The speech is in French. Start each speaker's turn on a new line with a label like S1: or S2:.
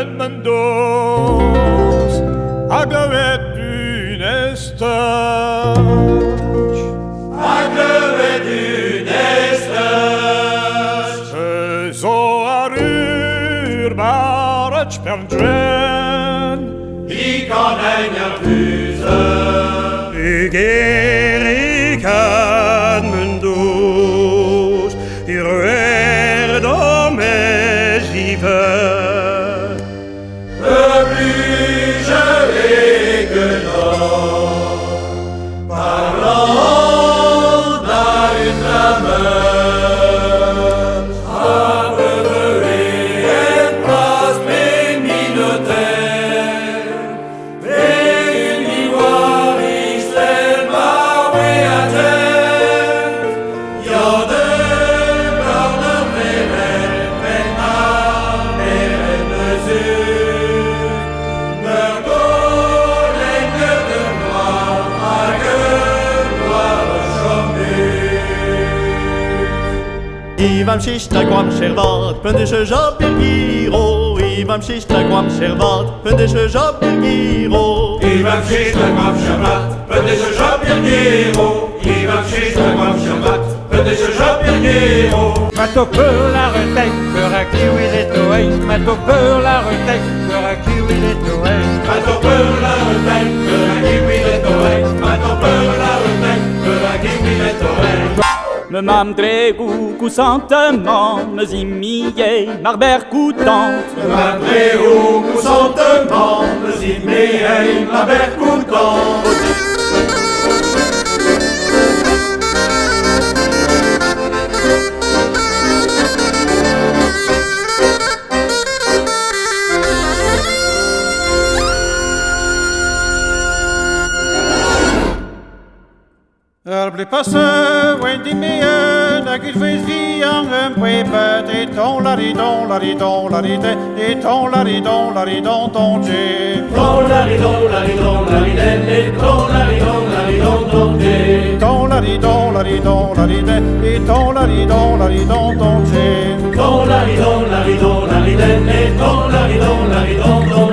S1: mendos a glövet dünestach a glövet dünestach so arurbarach perdren I kan enga fysa Igerikan mendos I röer de esive Oblige egenor Parlant dans une rameuse Abreuver et place mes minotaires Et une ivoire Israël marmé à terre Y'a deux bornes de verre Maintenant et mesure Mergot les cœurs de noir À gueule noire chambée
S2: Ivam shishta guam shervat, pendeshe job giro. Ivam shishta guam shervat, pendeshe job giro.
S1: Ivam shishta guam shervat, pendeshe job giro. Ivam shishta guam shervat, pendeshe job giro.
S3: Mato peur la retec, peur à kiwi les toeilles. Mato peur la retec, peur à kiwi les toeilles.
S1: Mato peur la retec, peur à kiwi les toeilles. Mato peur la retec, peur à kiwi les toeilles.
S4: Me mam dregu cousantement, me zimmier, marber coutant.
S1: Me mam dregu cousantement, me zimmier, marber coutant.
S5: Blir passe, Wendy Meyen, à qu'il fait vian, un prépète, et ton laridon, laridon, laride, et ton laridon, laridon, ton Dieu.
S1: Ton laridon, laridon, laride, et ton laridon, laridon, ton Dieu.
S5: Ton laridon, laridon, laride, et ton laridon, laridon, ton Dieu.
S1: Ton laridon, laridon, laride, et ton laridon, laridon, ton